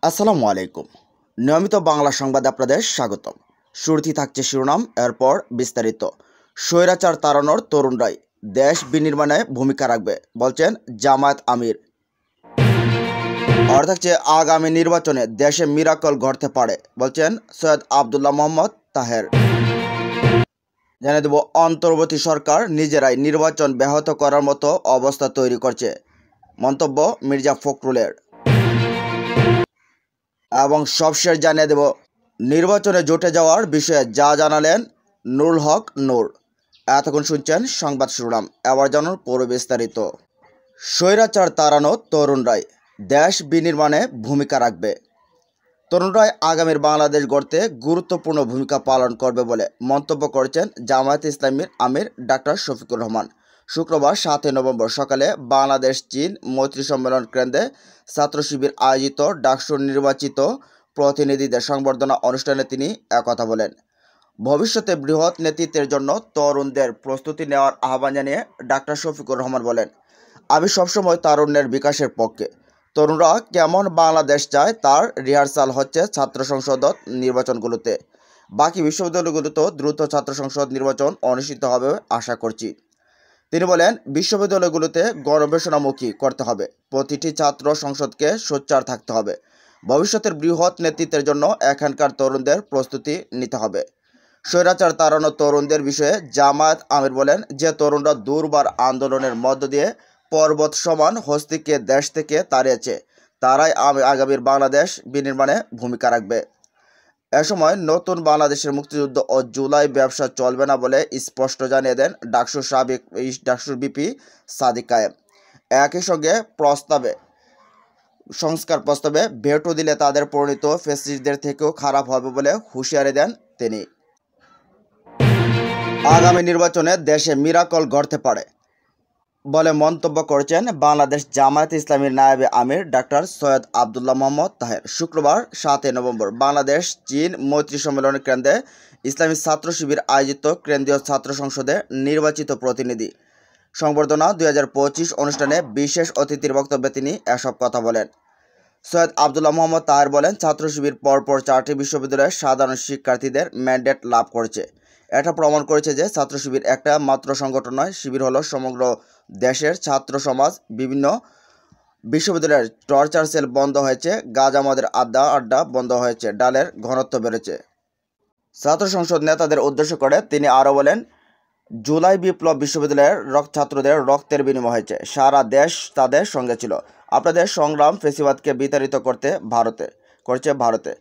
আসসালামু আলাইকুম। নিয়মিত বাংলা সংবাদে আপনাদের স্বাগতম। শুরুতেই থাকছে শিরোনাম, এরপর বিস্তারিত। স্বৈরাচার তাড়ানোর তরুণরাই দেশ বিনির্মাণে ভূমিকা রাখবে বলছেন জামায়াত আমির। আর থাকছে আগামী নির্বাচনে দেশে মিরাকল ঘটতে পারে বলছেন সৈয়দ আবদুল্লাহ মোহাম্মদ তাহের। জানিয়ে দেব, অন্তর্বর্তী সরকার নিজেরাই নির্বাচন ব্যাহত করার মতো অবস্থা তৈরি করছে, মন্তব্য মির্জা ফখরুলের। এবং সবশেষ জানিয়ে দেব, নির্বাচনে জোটে যাওয়ার বিষয়ে যা জানালেন নুরুল হক নূর। এতক্ষণ শুনছেন সংবাদ শিরোনাম, এবার জানুন পুরো বিস্তারিত। স্বৈরাচার তাড়ানো তরুণরাই দেশ বিনির্মাণে ভূমিকা রাখবে। তরুণরাই আগামীর বাংলাদেশ গড়তে গুরুত্বপূর্ণ ভূমিকা পালন করবে বলে মন্তব্য করেছেন জামায়াতে ইসলামীর আমির ডাক্তার শফিকুর রহমান। শুক্রবার ৭ নভেম্বর সকালে বাংলাদেশ চীন মৈত্রী সম্মেলন কেন্দ্রে ছাত্র শিবির আয়োজিত ডাকসুর নির্বাচিত প্রতিনিধিদের সংবর্ধনা অনুষ্ঠানে তিনি একথা বলেন। ভবিষ্যতে বৃহৎ নেতৃত্বের জন্য তরুণদের প্রস্তুতি নেওয়ার আহ্বান জানিয়ে ডাক্তার শফিকুর রহমান বলেন, আমি সবসময় তারুণ্যের বিকাশের পক্ষে। তরুণরা কেমন বাংলাদেশ চায় তার রিহার্সাল হচ্ছে ছাত্র সংসদ নির্বাচনগুলোতে। বাকি বিশ্ববিদ্যালয়গুলোতেও দ্রুত ছাত্র সংসদ নির্বাচন অনুষ্ঠিত হবে আশা করছি। তিনি বলেন, বিশ্ববিদ্যালয়গুলোতে গণবেষণামুখী করতে হবে, প্রতিটি ছাত্র সংসদকে সোচ্চার থাকতে হবে। ভবিষ্যতের বৃহৎ নেতৃত্বের জন্য এখানকার তরুণদের প্রস্তুতি নিতে হবে। স্বৈরাচার তাড়ানো তরুণদের বিষয়ে জামায়াত আমির বলেন, যে তরুণরা দুর্বার আন্দোলনের মধ্য দিয়ে পর্বত সমান হস্তিকে দেশ থেকে তাড়িয়েছে, তারাই আগামীর বাংলাদেশ বিনির্মাণে ভূমিকা রাখবে। এ সময় নতুন বাংলাদেশের মুক্তিযুদ্ধ ও জুলাই ব্যবসা চলবে না বলে স্পষ্ট জানিয়ে দেন ডাকসুর বিপি সাদিক কায়েম। একই সঙ্গে সংস্কার প্রস্তাবে ভেটো দিলে তাদের পরিণত ফ্যাসিস্টদের থেকেও খারাপ হবে বলে হুঁশিয়ারি দেন তিনি। আগামী নির্বাচনে দেশে মিরাকল ঘটতে পারে বলে মন্তব্য করেছেন বাংলাদেশ জামায়াত ইসলামীর নায়েবে আমির ডাক্তার সৈয়দ আবদুল্লাহ মোহাম্মদ তাহের। শুক্রবার ৭ নভেম্বর বাংলাদেশ চীন মৈত্রী সম্মেলন কেন্দ্রে ইসলামী ছাত্র শিবির আয়োজিত কেন্দ্রীয় ছাত্র সংসদে নির্বাচিত প্রতিনিধি সংবর্ধনা ২০২৫ অনুষ্ঠানে বিশেষ অতিথির বক্তব্যে তিনি এসব কথা বলেন। সৈয়দ আবদুল্লাহ মোহাম্মদ তাহের বলেন, ছাত্র শিবির পরপর 4টি বিশ্ববিদ্যালয়ের সাধারণ শিক্ষার্থীদের ম্যান্ডেট লাভ করেছে। এটা প্রমাণ করেছে যে ছাত্র শিবির একটা মাত্র সংগঠন নয়, শিবির হলো সমগ্র দেশের ছাত্র সমাজ। বিভিন্ন বিশ্ববিদ্যালয়ের টর্চার সেল বন্ধ হয়েছে, গাঁজামদের আড্ডা বন্ধ হয়েছে, ডালের ঘনত্ব বেড়েছে। ছাত্র সংসদ নেতাদের উদ্দেশ্য করে তিনি আরও বলেন, জুলাই বিপ্লব বিশ্ববিদ্যালয়ের ছাত্রদের রক্তের বিনিময় হয়েছে, সারা দেশ তাদের সঙ্গে ছিল। আপনাদের সংগ্রাম ফেসিবাদকে বিতাড়িত করছে ভারতে।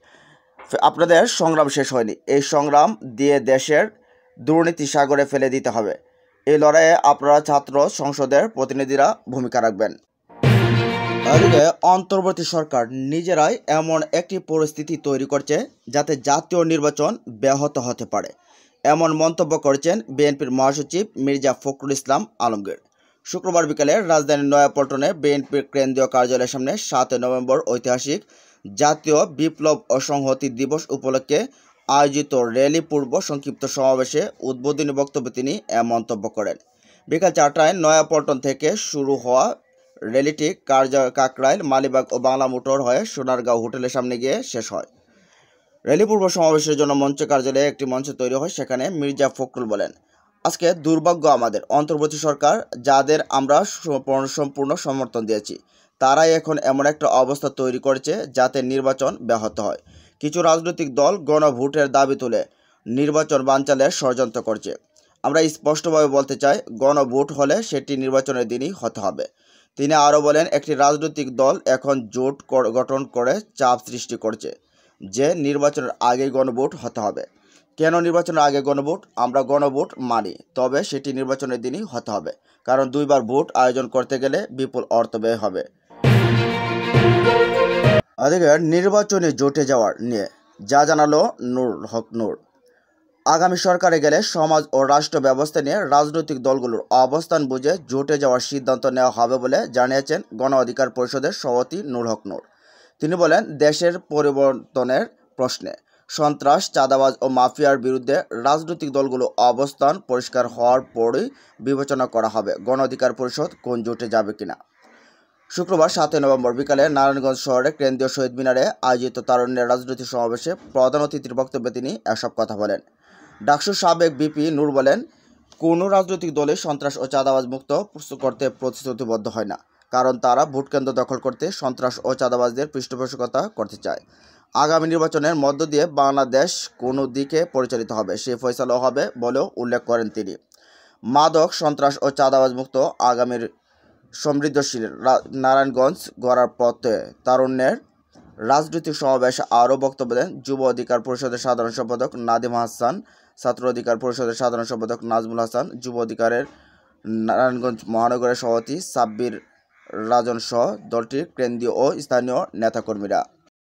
আপনাদের সংগ্রাম শেষ হয়নি, এই সংগ্রাম দিয়ে দেশের দুর্নীতি সাগরে ফেলে দিতে হবে। এই লড়াইয়ে আপনারা ছাত্র সংসদের প্রতিনিধিরা ভূমিকা রাখবেন। এদিকে অন্তর্বর্তী সরকার নিজেরাই এমন একটি পরিস্থিতি তৈরি করছে যাতে জাতীয় নির্বাচন ব্যাহত হতে পারে, এমন মন্তব্য করেছেন বিএনপির মহাসচিব মির্জা ফখরুল ইসলাম আলমগীর। শুক্রবার বিকালে রাজধানীর নয়াপল্টনে বিএনপির কেন্দ্রীয় কার্যালয়ের সামনে ৭ নভেম্বর ঐতিহাসিক জাতীয় বিপ্লব ও সংহতি দিবস উপলক্ষে আয়োজিত র্যালি পূর্ব সংক্ষিপ্ত সমাবেশে উদ্বোধনী বক্তব্যে তিনি এ মন্তব্য করেন। বিকাল 4টায় নয়াপল্টন থেকে শুরু হওয়া র্যালিটি কাকরাইল, মালিবাগ ও বাংলা মোটর হয়ে সোনারগাঁও হোটেলের সামনে গিয়ে শেষ হয়। র্যালি পূর্ব সমাবেশের জন্য মঞ্চ কার্যালয়ে একটি মঞ্চ তৈরি হয়। সেখানে মির্জা ফখরুল বলেন, আজকে দুর্ভাগ্য আমাদের, অন্তর্বর্তী সরকার যাদের আমরা সম্পূর্ণ সমর্থন দিয়েছি, তারাই এখন এমন একটা অবস্থা তৈরি করেছে যাতে নির্বাচন ব্যাহত হয়। কিছু রাজনৈতিক দল গণভোটের দাবি তুলে নির্বাচন বানচালের ষড়যন্ত্র করছে। আমরা স্পষ্টভাবে বলতে চাই, গণভোট হলে সেটি নির্বাচনের দিনই হতে হবে। তিনি আরও বলেন, একটি রাজনৈতিক দল এখন জোট গঠন করে চাপ সৃষ্টি করছে যে নির্বাচনের আগেই গণভোট হতে হবে। কেন নির্বাচনের আগে গণভোট? আমরা গণভোট মানি, তবে সেটি নির্বাচনের দিনই হতে হবে, কারণ দুইবার ভোট আয়োজন করতে গেলে বিপুল অর্থ ব্যয় হবে। এদিকে নির্বাচনে জোটে যাওয়ার নিয়ে যা জানালো নুরুল হক নূর। আগামী সরকারে গেলে সমাজ ও রাষ্ট্র ব্যবস্থা নিয়ে রাজনৈতিক দলগুলোর অবস্থান বুঝে জোটে যাওয়ার সিদ্ধান্ত নেওয়া হবে বলে জানিয়েছেন গণ অধিকার পরিষদের সভাপতি নুরুল হক নূর। তিনি বলেন, দেশের পরিবর্তনের প্রশ্নে সন্ত্রাস, চাঁদাবাজ ও মাফিয়ার বিরুদ্ধে রাজনৈতিক দলগুলো অবস্থান পরিষ্কার হওয়ার পরই বিবেচনা করা হবে গণ অধিকার পরিষদ কোন জোটে যাবে কিনা। শুক্রবার 7 নভেম্বর বিকালে নারায়ণগঞ্জ শহরে কেন্দ্রীয় শহীদ মিনারে আয়োজিত তারুণ্যের রাজনৈতিক সমাবেশে প্রধান অতিথির বক্তব্যে তিনি এসব কথা বলেন। ডাকসুর সাবেক বিপি নূর বলেন, কোনো রাজনৈতিক দলে সন্ত্রাস ও চাঁদাবাজ মুক্ত করতে প্রতিশ্রুতিবদ্ধ হয় না, কারণ তারা ভোটকেন্দ্র দখল করতে সন্ত্রাস ও চাঁদাবাজদের পৃষ্ঠপোষকতা করতে চায়। আগামী নির্বাচনের মধ্য দিয়ে বাংলাদেশ কোনো দিকে পরিচালিত হবে, সে ফয়সালা হবে বলেও উল্লেখ করেন তিনি। মাদক, সন্ত্রাস ও চাঁদাবাজ মুক্ত আগামীর সমৃদ্ধশীল নারায়ণগঞ্জ গড়ার পথে তারুণ্যের রাজনৈতিক সমাবেশে আরও বক্তব্য দেন যুব অধিকার পরিষদের সাধারণ সম্পাদক নাদিম হাসান, ছাত্র অধিকার পরিষদের সাধারণ সম্পাদক নাজমুল হাসান, যুব অধিকারের নারায়ণগঞ্জ মহানগরের সভাপতি সাব্বির রাজন সহ দলটির কেন্দ্রীয় ও স্থানীয় নেতাকর্মীরা।